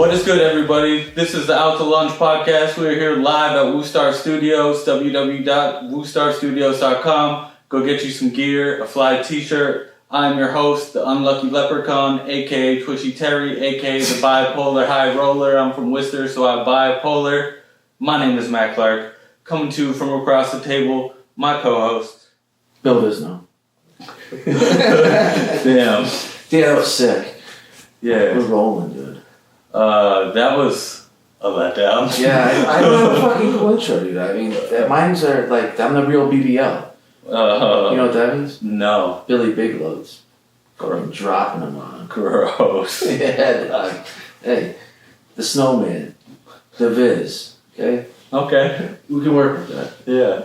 What is good, everybody? This is the Out to Lunch podcast. We're here live at Woostar Studios, www.woostarstudios.com. Go get you some gear, a fly t-shirt. I'm your host, the Unlucky Leprechaun, a.k.a. Twishy Terry, a.k.a. the Bipolar High Roller. I'm from Worcester, so I'm bipolar. My name is Matt Clark. Coming to you from across the table, my co-host, Bill Visneau. Damn. Yeah, that was sick. Yeah. We're rolling, dude. That was a letdown. Yeah, I don't have a fucking clue, dude. I mean, mine's are like, I'm the real BBL. You know what that means? No. Billy Big Loads. Fucking dropping them on. Gross. Yeah, dog. Hey, the Snowman. The Viz. Okay? Okay. We can work with that. Yeah.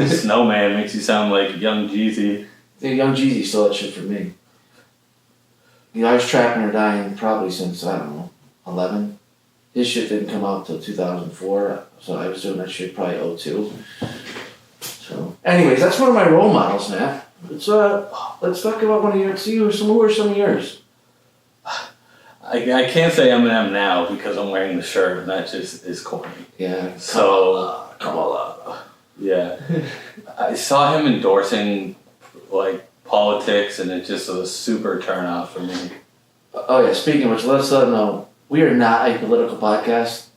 Snowman makes you sound like Young Jeezy. Yeah, Young Jeezy stole that shit from me. You know, I was trapping or dying probably since, I don't know, 11. His shit didn't come out till 2004, so I was doing that shit probably 02. So, anyways, that's one of my role models, man. Let's talk about one of yours. See who are some of yours? I can't say Eminem now because I'm wearing the shirt and that just is corny. Yeah. So Kamala. Yeah. I saw him endorsing like politics and it just was a super turn off for me. Oh yeah, speaking of which, let's let them know we are not a political podcast.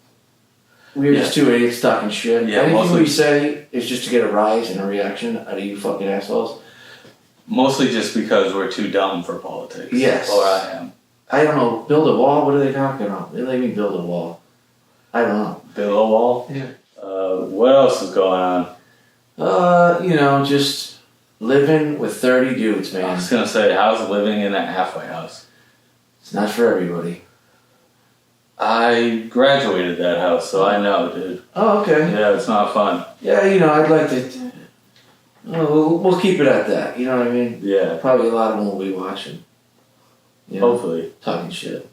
We're just two idiots talking shit. Yeah, anything we say is just to get a rise and a reaction out of you fucking assholes. Mostly just because we're too dumb for politics. Yes. Or I am. I don't know, build a wall? What are they talking about? What do they mean build a wall? I don't know. Build a wall? Yeah. What else is going on? Just living with 30 dudes, man. I was gonna say, how's living in a halfway house? It's not for everybody. I graduated that house, so I know, dude. Oh, okay. Yeah, it's not fun. Yeah, I'd like to... We'll keep it at that, you know what I mean? Yeah. Probably a lot of them will be watching. You know, Hopefully. talking shit.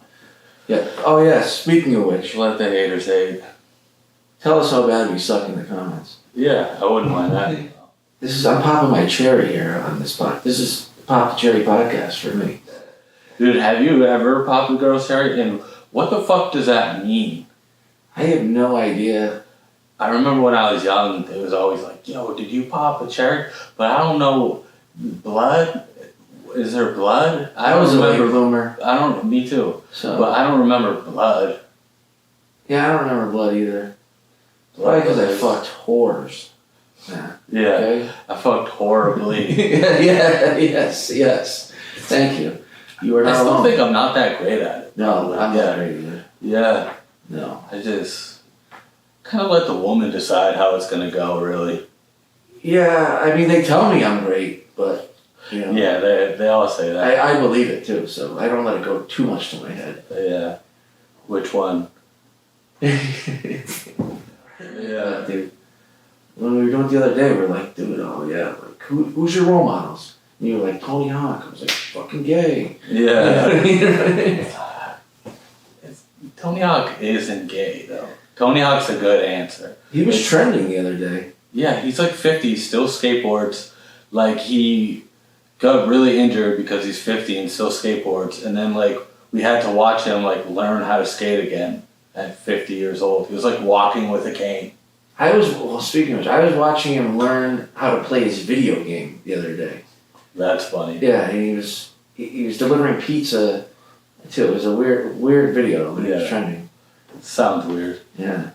Yeah. Oh, yeah, speaking of which... Let the haters hate. Tell us how bad we suck in the comments. Yeah, I wouldn't mind that. I'm popping my cherry here on this podcast. This is Pop the Cherry podcast for me. Dude, have you ever popped a girl's cherry? And what the fuck does that mean? I have no idea. I remember when I was young, it was always like, yo, did you pop a cherry? But I don't know, blood? Is there blood? I was a late bloomer. Me too. So, but I don't remember blood. Yeah, I don't remember blood either. Probably because I fucked whores. Yeah, okay. I fucked horribly. Yes. Thank you. You are not alone. I still think I'm not that great at it. No, I'm not great either. Yeah. No. I just kind of let the woman decide how it's going to go, really. Yeah, I mean, they tell me I'm great, but, Yeah, they all say that. I believe it, too, so I don't let it go too much to my head. Yeah. Which one? Yeah, dude. When we were doing it the other day, we were like, dude, oh yeah, like who's your role models? And you were like, Tony Hawk. I was like, fucking gay. Yeah. Tony Hawk isn't gay though. Tony Hawk's a good answer. He was trending the other day. Yeah, he's like 50, still skateboards. Like he got really injured because he's 50 and still skateboards. And then like we had to watch him like learn how to skate again at 50 years old. He was like walking with a cane. Speaking of which, I was watching him learn how to play his video game the other day. That's funny. Yeah, and he was delivering pizza too. It was a weird video when he was trending. Sounds weird. Yeah.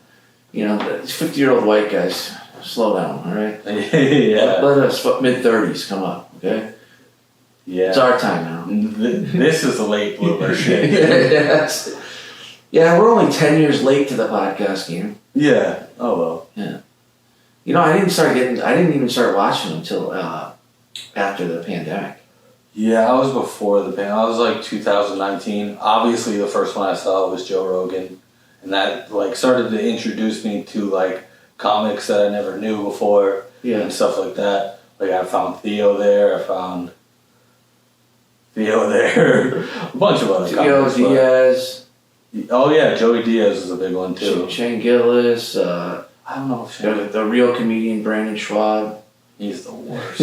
50-year-old white guys, slow down, all right? Yeah. Let us mid-30s come up, okay? Yeah. It's our time now. This is a late bloomer shit. Yes. Yeah, we're only 10 years late to the podcast game. Yeah. Oh well. Yeah. I didn't even start watching until after the pandemic. Yeah, I was before the pandemic. I was like 2019. Obviously, the first one I saw was Joe Rogan, and that like started to introduce me to like comics that I never knew before. Yeah. And stuff like that. Like I found Theo there. A bunch of other comics. Diaz. Oh yeah, Joey Diaz is a big one too. Shane Gillis. I don't know if the real comedian Brandon Schwab. He's the worst.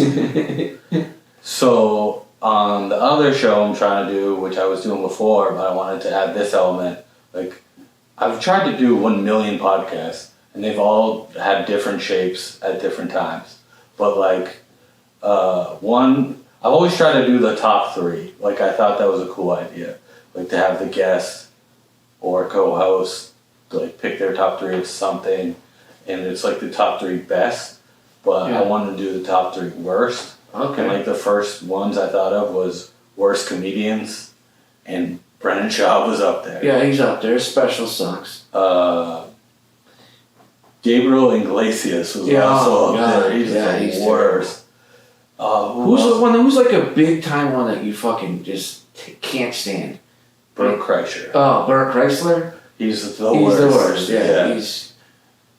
So on the other show I'm trying to do, which I was doing before, but I wanted to add this element, like I've tried to do 1 million podcasts, and they've all had different shapes at different times. But like, I've always tried to do the top 3. Like, I thought that was a cool idea. Like, to have the guest or co-host, like, pick their top 3 of something, and it's like the top 3 best, but I wanted to do the top 3 worst. Okay. And like, the first ones I thought of was worst comedians, and Brennan Shaw was up there. Yeah, he's up there. Special sucks. Gabriel Iglesias was also up there. He's the worst. Who's like a big time one that you fucking just can't stand? Bert Kreischer. Oh, Bert Chrysler? He's the worst. worst. He's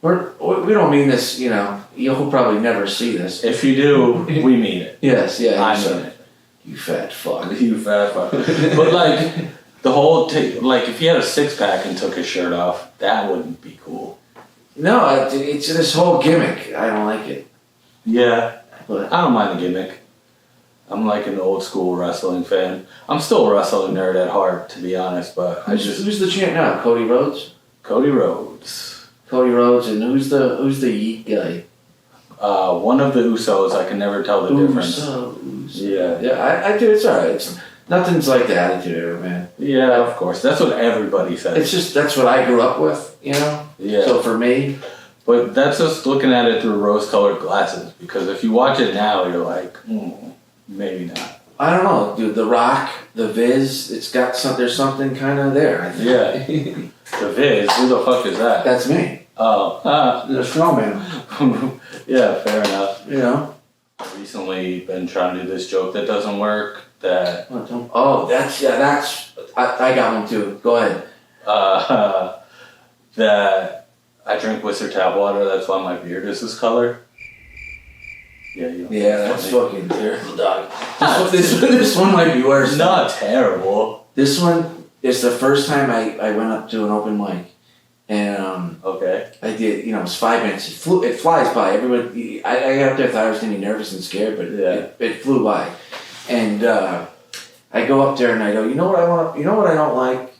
the worst, we don't mean this, you'll probably never see this. If you do, we mean it. Yes, yeah. I mean it. You fat fuck. You fat fuck. But like, the whole, like, if he had a 6-pack and took his shirt off, that wouldn't be cool. No, it's this whole gimmick. I don't like it. Yeah. But I don't mind the gimmick. I'm like an old school wrestling fan. I'm still a wrestling nerd at heart, to be honest, but who's the champ now? Cody Rhodes? Cody Rhodes. Cody Rhodes, and who's the Yeet guy? One of the Usos. I can never tell the difference. Yeah. Yeah, I do. It's alright. Nothing's like the Attitude Era, man. Yeah, of course. That's what everybody says. It's just, that's what I grew up with, Yeah. So for me. But that's just looking at it through rose-colored glasses, because if you watch it now, you're like, maybe not. I don't know, dude. The Rock, the Viz, it's got there's something kind of there, I think. Yeah. The Viz, who the fuck is that? That's me. Oh. The snowman. Yeah, fair enough. I've Recently been trying to do this joke that doesn't work, that... Oh, I got one too. Go ahead. That I drink Worcester tap water, that's why my beard is this color. Yeah, that's fucking terrible, dog. This one might be worse. Not terrible. This one is the first time I went up to an open mic, and okay. I did. It was 5 minutes. It flies by. Everybody. I got up there, thought I was gonna be nervous and scared, but it flew by, and I go up there and I go, you know what I want? You know what I don't like?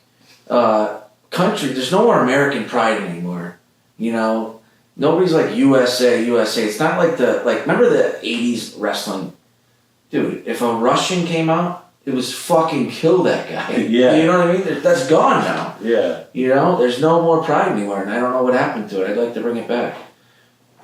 Country. There's no more American pride anymore. Nobody's like USA. It's not like remember the 80s wrestling? Dude, if a Russian came out, it was fucking kill that guy. Yeah. You know what I mean? That's gone now. Yeah. There's no more pride anymore, and I don't know what happened to it. I'd like to bring it back.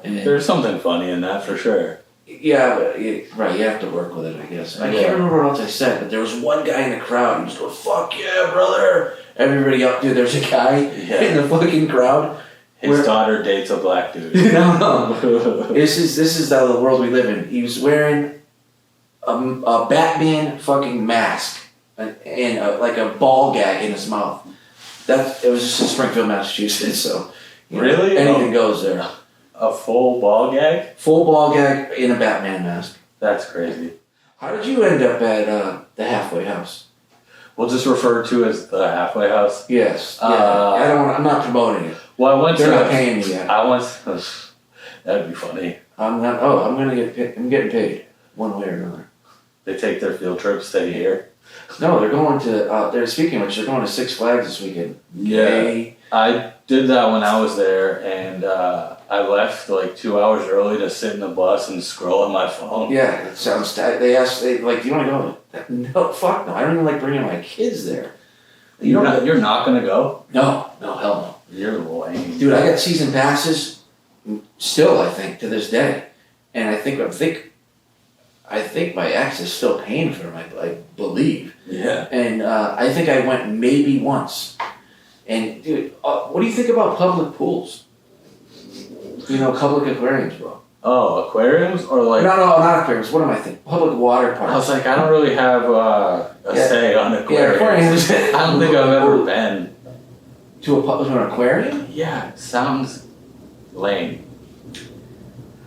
And there's something funny in that for sure. Yeah, but right, you have to work with it, I guess. I can't remember what else I said, but there was one guy in the crowd who was going, "Fuck yeah, brother!" Everybody up, dude. There's a guy in the fucking crowd. His daughter dates a black dude. No. This is the world we live in. He was wearing a Batman fucking mask and like a ball gag in his mouth. It was just in Springfield, Massachusetts. So really, anything goes there. A full ball gag? Full ball gag in a Batman mask. That's crazy. How did you end up at the halfway house? We'll just refer to as the halfway house. Yes. I'm not promoting it. Well, I went They're not paying me yet. That'd be funny. I'm not. Oh, I'm getting paid one way or another. They take their field trips, stay here. No, they're going to. They're speaking of which, they're going to Six Flags this weekend. Yeah. Yay. I did that when I was there, and I left like 2 hours early to sit in the bus and scroll on my phone. Yeah, it sounds. They asked, do you want to go? No, fuck no. I don't even like bringing my kids there. You're not gonna go? No, hell no. You're lame. Dude, I got season passes. Still, I think to this day, and I think my ex is still paying for them. I believe. Yeah. And I think I went maybe once. And dude, what do you think about public pools? Public aquariums, bro. Oh, aquariums or like? No, not aquariums. What am I thinking? Public water parks. I was like, I don't really have a say on aquariums. Yeah, aquariums. I don't think I've ever been to an aquarium. Yeah, sounds lame.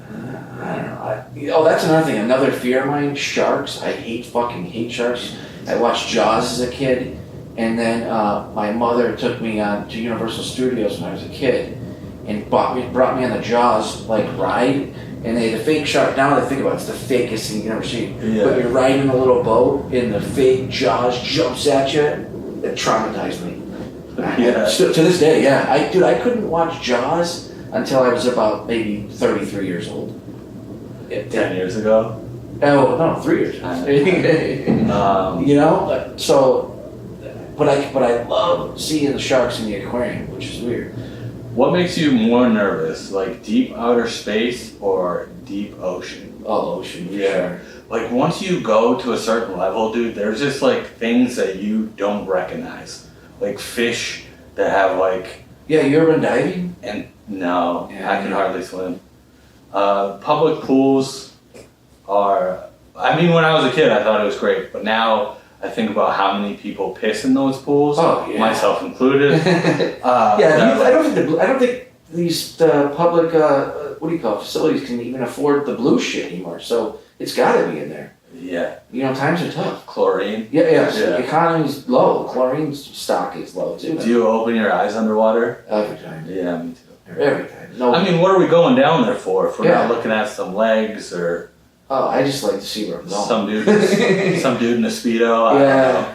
I don't know. That's another thing. Another fear of mine: sharks. I fucking hate sharks. I watched Jaws as a kid, and then my mother took me to Universal Studios when I was a kid, and brought me on the Jaws ride. And the fake shark. Now that I think about it, it's the fakest thing you can ever see. Yeah. But you're riding a little boat, and the fake Jaws jumps at you. It traumatized me. Yeah. To this day, yeah. I couldn't watch Jaws until I was about maybe 33 years old. 10 years ago. Oh no, 3 years. You know, so, but I love seeing the sharks in the aquarium, which is weird. What makes you more nervous, like deep outer space or deep ocean? Oh, ocean, for Yeah. sure. Like once you go to a certain level, dude, there's just like things that you don't recognize, like fish that have like. Yeah, you ever been diving? And no, Yeah, I can hardly swim. Public pools are. I mean, when I was a kid, I thought it was great, but now I think about how many people piss in those pools, Oh, yeah. myself included. I don't think these public what do you call it, facilities can even afford the blue shit anymore. So it's got to be in there. Yeah. You know, times are tough. Chlorine. Yeah. So the economy's low. Chlorine stock is low too. Do you open your eyes underwater? Every time. Yeah, me too. Every time. No. I mean, what are we going down there for? If we're not looking at some legs or Oh, I just like to see where I'm going. some dude in a Speedo. Yeah.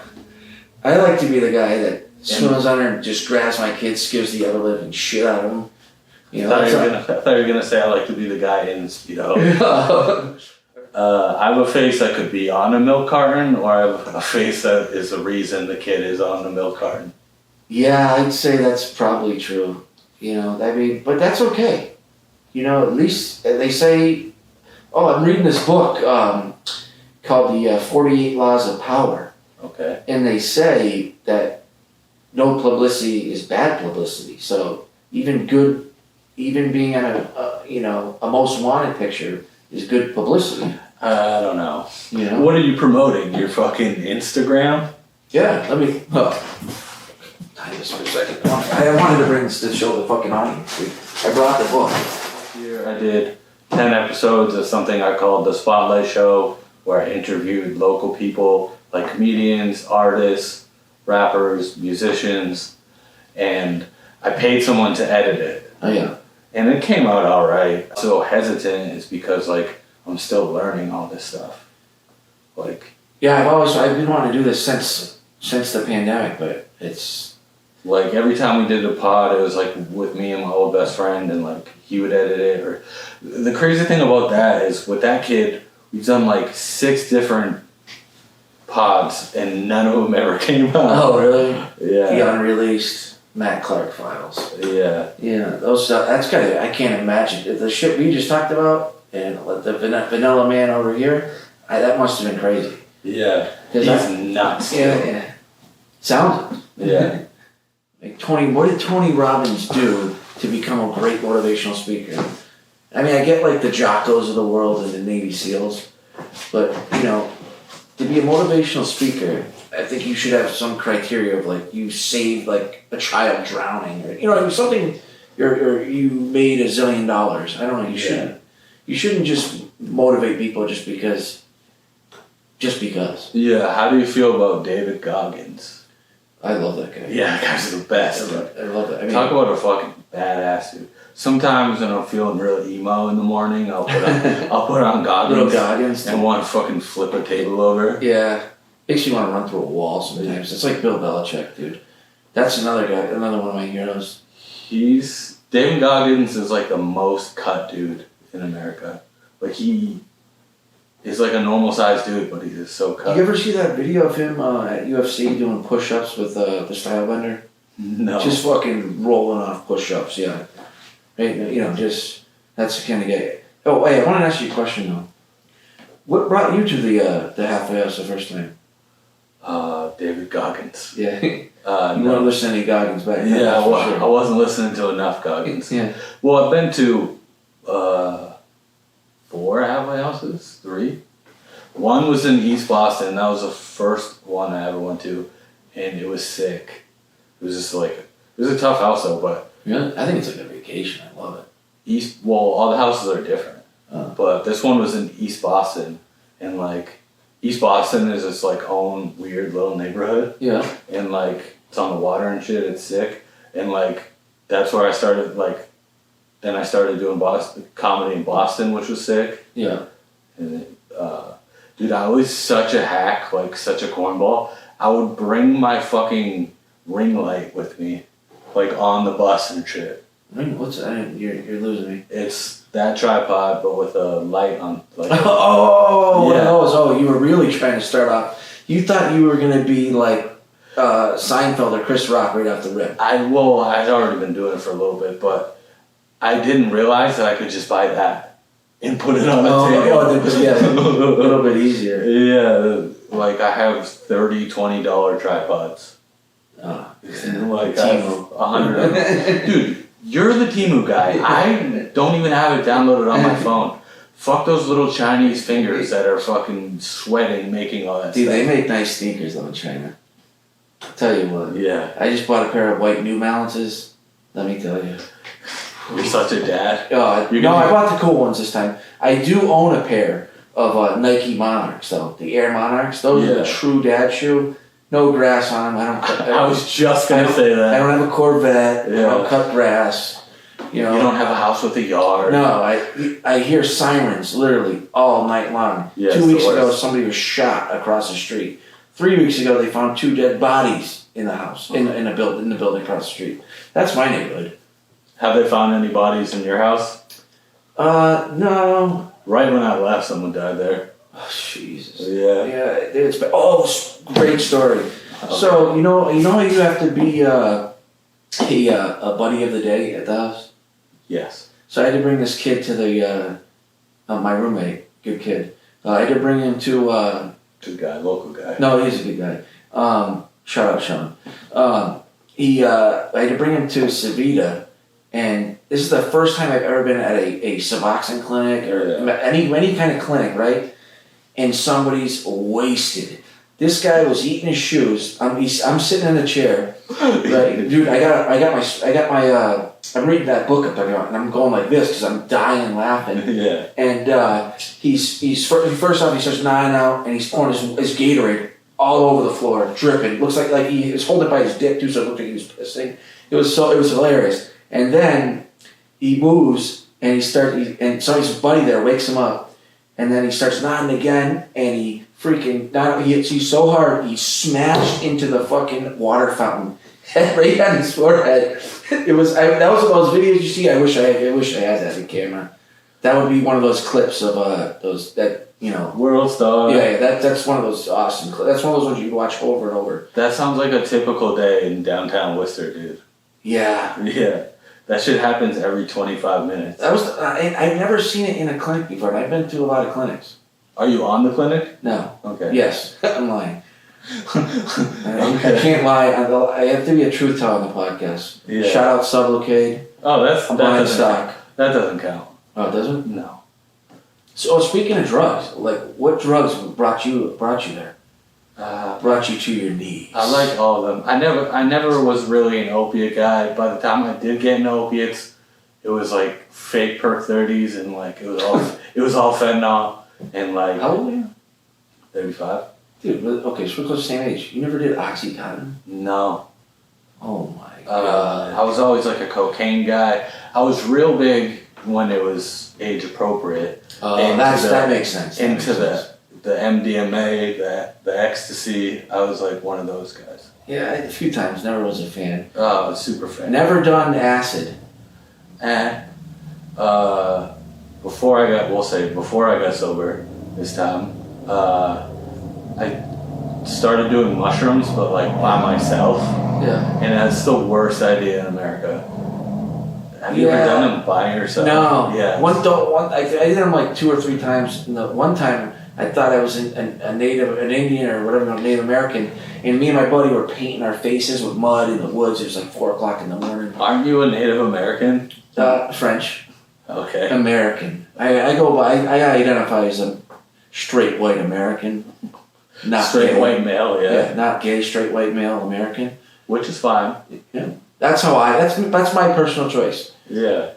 I like to be the guy that swims under and just grabs my kid, scares the other living shit out of them. You know, I thought you were gonna say I like to be the guy in the Speedo. I have a face that could be on a milk carton, or I have a face that is the reason the kid is on the milk carton. Yeah, I'd say that's probably true. You know, I mean, but that's okay. You know, at least they say, oh, I'm reading this book called The 48 Laws of Power. Okay. And they say that no publicity is bad publicity. So even being on a most wanted picture is good publicity. I don't know. You know? What are you promoting? Your fucking Instagram? Yeah, let me. Just for a second. I wanted to bring this to show the fucking audience. I brought the book. Here I did 10 episodes of something I called The Spotlight Show, where I interviewed local people like comedians, artists, rappers, musicians, and I paid someone to edit it. Oh yeah. And it came out alright. So hesitant is because like I'm still learning all this stuff. Like yeah, I've been wanting to do this since the pandemic, but it's like every time we did a pod, it was like with me and my old best friend, and like he would edit it. Or the crazy thing about that is with that kid, we've done like 6 different pods, and none of them ever came out. Oh really? Yeah. The unreleased Matt Clark files. Yeah. Yeah, those that's kind of I can't imagine the shit we just talked about and the Vanilla Man over here. That must have been crazy. Yeah. He's nuts. Yeah. Sounds it. Yeah. Like what did Tony Robbins do to become a great motivational speaker? I mean, I get like the Jockos of the world and the Navy SEALs, but you know, to be a motivational speaker, I think you should have some criteria of like you saved like a child drowning, or you know, something, or you made $1 zillion. I don't know. You shouldn't just motivate people just because. Yeah. How do you feel about David Goggins? I love that guy. Yeah, that guy's the best. I love that. I mean, talk about a fucking badass dude. Sometimes when I'm feeling real emo in the morning, I'll put on Goggins and want to fucking flip a table over. Yeah, makes you want to run through a wall sometimes. It's like Bill Belichick, dude. That's another guy, another one of my heroes. David Goggins is like the most cut dude in America. Like he is like a normal sized dude, but he's just so cut. You ever see that video of him at UFC doing push-ups with the style bender? No. Just fucking rolling off push-ups, yeah. Right, you know, just that's the kind of guy. Oh, wait, I want to ask you a question though. What brought you to the halfway house the first time? David Goggins. Yeah. You weren't No. listening to any Goggins back then. Yeah, Sure. I wasn't listening to enough Goggins. Yeah. Well, I've been to 4 halfway houses, 3. One was in East Boston. That was the first one I ever went to, and it was sick. It was just like it was a tough house though, but Really? I think it's like a vacation. I love it. all the houses are different, but this one was in East Boston, and like East Boston is this like own weird little neighborhood. Yeah. And like it's on the water and shit. It's sick, and like that's where I started like. Then I started doing comedy in Boston, which was sick. Yeah. And dude, I was such a hack, like such a cornball. I would bring my fucking ring light with me, like on the bus and shit. What's that? You're losing me. It's that tripod, but with a light on. Like, oh, yeah. Oh, you were really trying to start off. You thought you were gonna be like Seinfeld or Chris Rock right off the rip. I'd already been doing it for a little bit, but I didn't realize that I could just buy that and put it on the table. Yeah, a little bit easier. Yeah, like I have $30, $20 tripods. Like I have 100. Dude, you're the Temu guy. I don't even have it downloaded on my phone. Fuck those little Chinese fingers that are fucking sweating making all that Dude, stuff. they make nice sneakers though in China. I'll tell you what. Yeah. I just bought a pair of white New Balances. Let me tell you. You're such a dad. I bought the cool ones this time. I do own a pair of Nike Monarchs though. The Air Monarchs. Those are the true dad shoe. No grass on them. I was just gonna say that. I don't have a Corvette. I don't cut grass. You don't have a house with a yard. No, I hear sirens literally all night long. Yeah, 2 weeks ago, somebody was shot across the street. 3 weeks ago, they found 2 dead bodies in the house, in the building across the street. That's my neighborhood. Have they found any bodies in your house? No. Right when I left, someone died there. Oh, Jesus. Yeah. Yeah, great story. Okay. So, you know how you have to be a buddy of the day at the house? Yes. So I had to bring this kid to my roommate, good kid. I had to bring him to... good guy, local guy. No, he's a good guy. Shout out Sean. I had to bring him to Savita, and this is the first time I've ever been at a Suboxone clinic or any kind of clinic, right? And somebody's wasted. This guy was eating his shoes. I'm sitting in a chair, right? Dude, I'm reading that book up there, and I'm going like this because I'm dying laughing. Yeah. And he's first off he starts nodding out, and he's pouring his Gatorade all over the floor, dripping. Looks like he was holding it by his dick too, so it looked like he was pissing. It was hilarious. And then he moves, and and somebody's buddy there wakes him up, and then he starts nodding again, and he he's so hard he smashed into the fucking water fountain right on his forehead. That was one of those videos you see. I wish I had that in camera. That would be one of those clips of World Star. Yeah, that's one of those awesome clips. That's one of those ones you watch over and over. That sounds like a typical day in downtown Worcester, dude. Yeah. Yeah. That shit happens every 25 minutes. I've never seen it in a clinic before, and I've been to a lot of clinics. Are you on the clinic? No. Okay. Yes, I'm lying. I can't lie. I have to be a truth teller on the podcast. Yeah. Shout out Sublocade. Oh, that doesn't stock. That doesn't count. Oh, it doesn't? No. So speaking of drugs, like what drugs brought you there? Brought you to your knees. I like all of them. I never was really an opiate guy. By the time I did get into opiates, it was like fake perk 30s and like it was all fentanyl and like. How old are you? 35. Dude, okay, so we're close to the same age. You never did OxyContin? No. Oh my god. I was always like a cocaine guy. I was real big when it was age appropriate. That makes sense. The MDMA, the ecstasy, I was like one of those guys. Yeah, a few times. Never was a fan. Oh, super fan. Never done acid. Before I got sober this time, I started doing mushrooms, but like by myself. Yeah. And that's the worst idea in America. Have you ever done them by yourself? No. Yeah. I did them like 2 or 3 times. And the one time I thought I was an Indian or whatever, Native American, and me and my buddy were painting our faces with mud in the woods. It was like 4 o'clock in the morning. Aren't you a Native American? French. Okay. American. I identify as a straight white American. Not straight gay. White male, yeah. Not gay, straight white male American. Which is fine. Yeah. That's my personal choice. Yeah.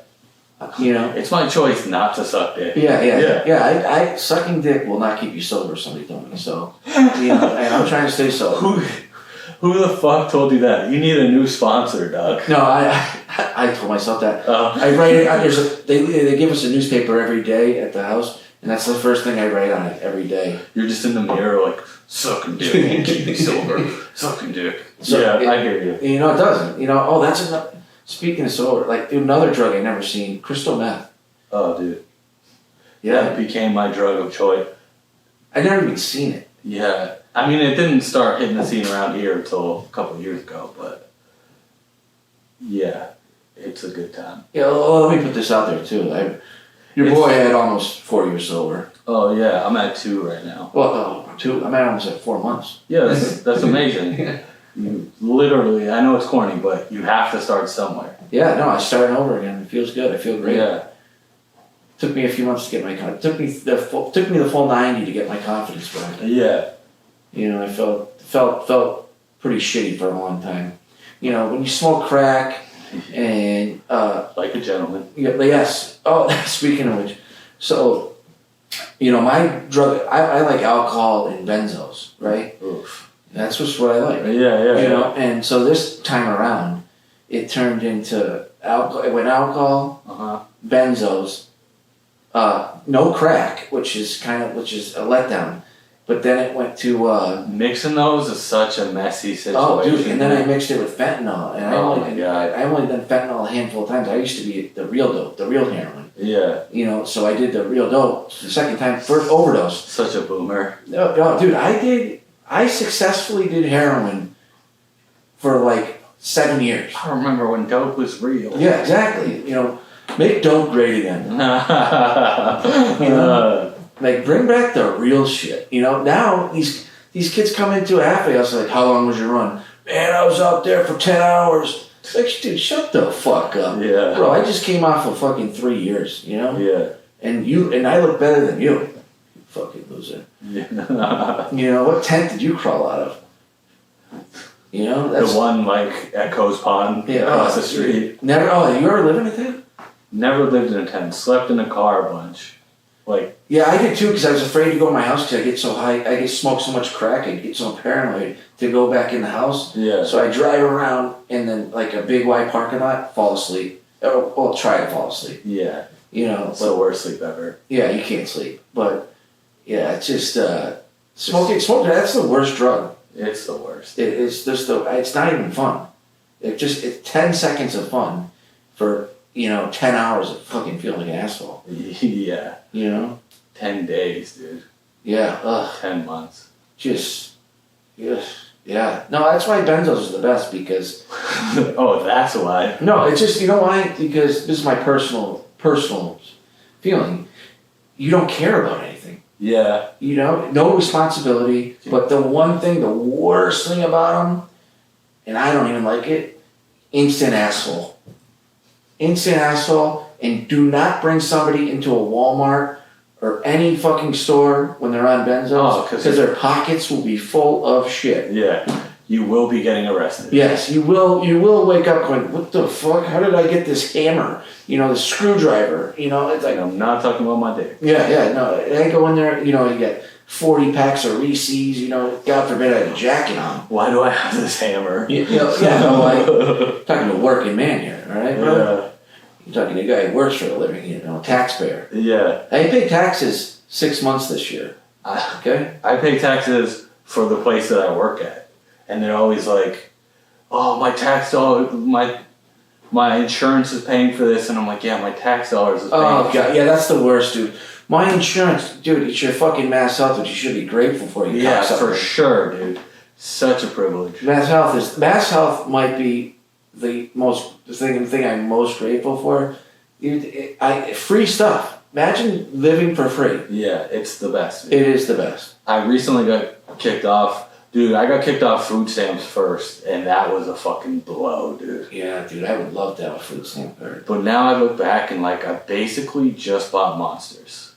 It's my choice not to suck dick. Yeah. Sucking dick will not keep you sober, somebody told me. So, and I'm trying to stay sober. Who the fuck told you that? You need a new sponsor, Doug. No, I told myself that. I write it. They give us a newspaper every day at the house, And that's the first thing I write on it every day. You're just in the mirror like, sucking dick and keep me sober. Sucking dick. So yeah, I hear you. You know, it doesn't. You know, that's another, speaking of sober, like another drug I never seen, crystal meth. Oh, dude. Yeah. That became my drug of choice. I never even seen it. Yeah. I mean, it didn't start hitting the scene around here until a couple of years ago, but yeah, it's a good time. Yeah, well, let me put this out there too. Your boy had almost 4 years sober. Oh yeah, I'm at 2 right now. Well, 2. I'm almost at 4 months. Yeah, that's amazing. Yeah. You literally, I know it's corny, but you have to start somewhere. Yeah, no, I'm starting over again. It feels good. I feel great. Yeah. Took me a few months to get my took me the full 90 to get my confidence back. Yeah. You know, I felt pretty shitty for a long time. You know, when you smoke crack and like a gentleman. yes. Oh, speaking of which, so you know, my drug I like alcohol and benzos, right? Oof. That's just what I like. Yeah. You know, and so this time around, it turned into alcohol. It went alcohol, benzos, no crack, which is a letdown. But then it went to mixing those is such a messy situation. oh, dude! And then I mixed it with fentanyl, and I only done fentanyl a handful of times. I used to be the real dope, the real heroin. Yeah. You know, so I did the real dope the second time, first overdose. Such a boomer. No, dude, I successfully did heroin for like 7 years. I remember when dope was real. Yeah, exactly. You know, make dope great again. You know, like bring back the real shit. You know, now these kids come into a halfway house like, how long was your run? Man, I was out there for 10 hours. It's like, dude, shut the fuck up. Yeah. Bro, I just came off of fucking 3 years, you know? Yeah. And I look better than you. You fucking loser. Yeah. You know, what tent did you crawl out of? You know, that's the one like at Coe's Pond across the street. Never. Oh, you ever lived in a tent? Never lived in a tent. Slept in a car a bunch. Like. Yeah, I did too because I was afraid to go to my house because I get so high. I get smoke so much crack. I get so paranoid to go back in the house. Yeah. So I drive around and then like a big wide parking lot, fall asleep. Well, try to fall asleep. Yeah. You know, it's the worst sleep ever. Yeah, you can't sleep. But yeah, it's just smoking. That's the worst drug. It's the worst. It's just it's not even fun. It's 10 seconds of fun for 10 hours of fucking feeling like an asshole. Yeah. You know? 10 days, dude. Yeah. Ugh. 10 months. Yeah. No, that's why benzos are the best because. Oh, that's why. No, it's just, you know why? Because this is my personal feeling. You don't care about anything. Yeah. You know, no responsibility. But the worst thing about them, and I don't even like it, instant asshole. Instant asshole, and do not bring somebody into a Walmart or any fucking store when they're on benzos because their pockets will be full of shit. Yeah. You will be getting arrested. Yes, you will. You will wake up going, "What the fuck? How did I get this hammer? The screwdriver. It's like I'm not talking about my dick. Yeah. No, I go in there. You get 40 packs of Reese's. God forbid I had a jacket on. Why do I have this hammer? Talking to a working man here, all right, brother? Yeah. You're talking to a guy who works for a living, taxpayer. Yeah. I pay taxes 6 months this year. Okay. I pay taxes for the place that I work at. And they're always like, oh, my tax dollar, my insurance is paying for this. And I'm like, yeah, my tax dollars is paying for this. Oh, God. Yeah, that's the worst, dude. My insurance, dude, it's your fucking Mass Health, which you should be grateful for. Yeah, for sure, dude. Such a privilege. Mass Health might be the thing I'm most grateful for. Free stuff. Imagine living for free. Yeah, it's the best. Dude. It is the best. I recently got kicked off. Dude, I got kicked off food stamps first, and that was a fucking blow, dude. Yeah, dude, I would love to have a food stamp card. But now I look back and, I basically just bought Monsters.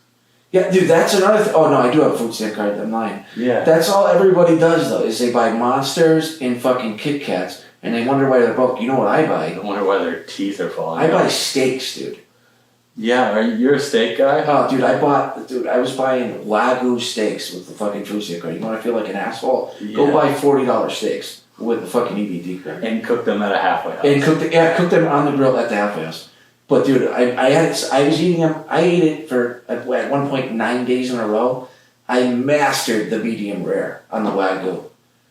Yeah, dude, that's another thing. Oh, no, I do have a food stamp card. I'm lying. Yeah. That's all everybody does, though, is they buy Monsters and fucking Kit Kats, and they wonder why they're broke. You know what I buy? I wonder why their teeth are falling out. I buy steaks, dude. Yeah, you're a steak guy? Oh, dude, I was buying Wagyu steaks with the fucking food stamp card. You want to feel like an asshole? Yeah. Go buy $40 steaks with the fucking EBT card. And cook them at a halfway house. And cook them on the grill at the halfway house. But dude, I was eating them. I ate it for at one point 9 days in a row. I mastered the medium rare on the Wagyu.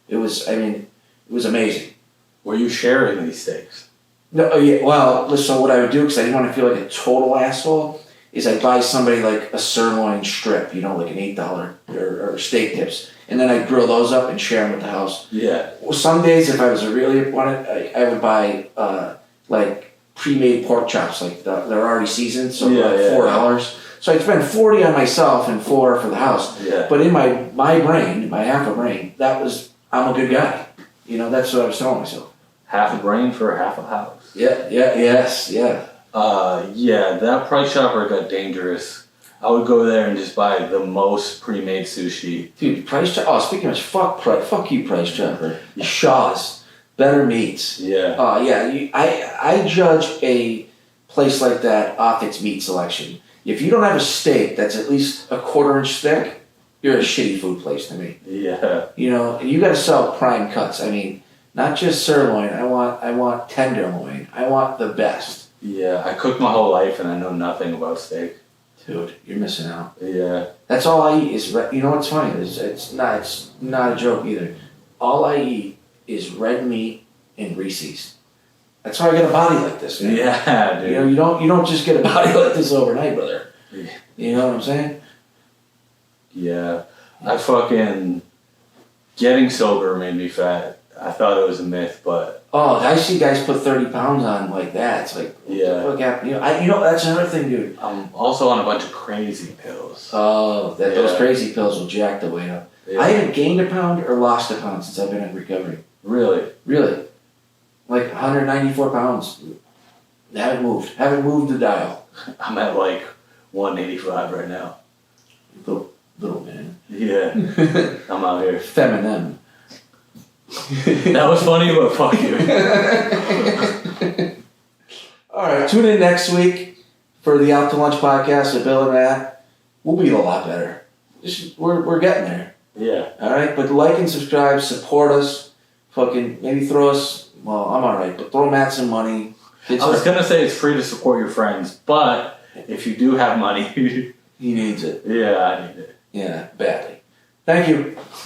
It was amazing. Were you sharing these steaks? No, yeah. Well, so what I would do, because I didn't want to feel like a total asshole, is I'd buy somebody like a sirloin strip, like an $8 or steak tips, and then I'd grill those up and share them with the house. Yeah. Well, some days, if I was really wanted, I would buy like pre-made pork chops, like they're already seasoned, so $4. So I'd spend $40 on myself and $4 for the house. Yeah. But in my brain, my half a brain, I'm a good guy. That's what I was telling myself. Half a brain for half a house. Yeah. Yeah, that Price Chopper got dangerous. I would go there and just buy the most pre-made sushi. Dude, Price Chopper. Oh, speaking of which, fuck you, Price Chopper. Shaw's. Better meats. Yeah. I judge a place like that off its meat selection. If you don't have a steak that's at least a 1/4 inch thick, you're a shitty food place to me. Yeah. And you got to sell prime cuts. I mean, not just sirloin. I want tenderloin. I want the best. Yeah, I cooked my whole life and I know nothing about steak. Dude, you're missing out. Yeah. That's all I eat is you know what's funny? It's not a joke either. All I eat is red meat and Reese's. That's how I get a body like this, man. Yeah, dude. You don't just get a body like this overnight, brother. You know what I'm saying? Yeah. I fucking getting sober made me fat. I thought it was a myth, but I see guys put 30 pounds on like that. It's like, yeah. What the fuck happened? That's another thing, dude. I'm also on a bunch of crazy pills. Oh, those crazy pills will jack the weight up. Yeah. I haven't gained a pound or lost a pound since I've been in recovery. Really? Really. Like 194 pounds. Haven't moved the dial. I'm at like 185 right now. Little man. Yeah. I'm out here. Feminine. That was funny, but fuck you. Alright, tune in next week for the Out to Lunch podcast with Bill and Matt. We'll be a lot better. We're getting there. Yeah. Alright, but like and subscribe, support us. Fucking maybe throw us, well, I'm alright, but throw Matt some money. I was gonna say it's free to support your friends, but if you do have money, he needs it. Yeah, I need it. Yeah, badly. Thank you.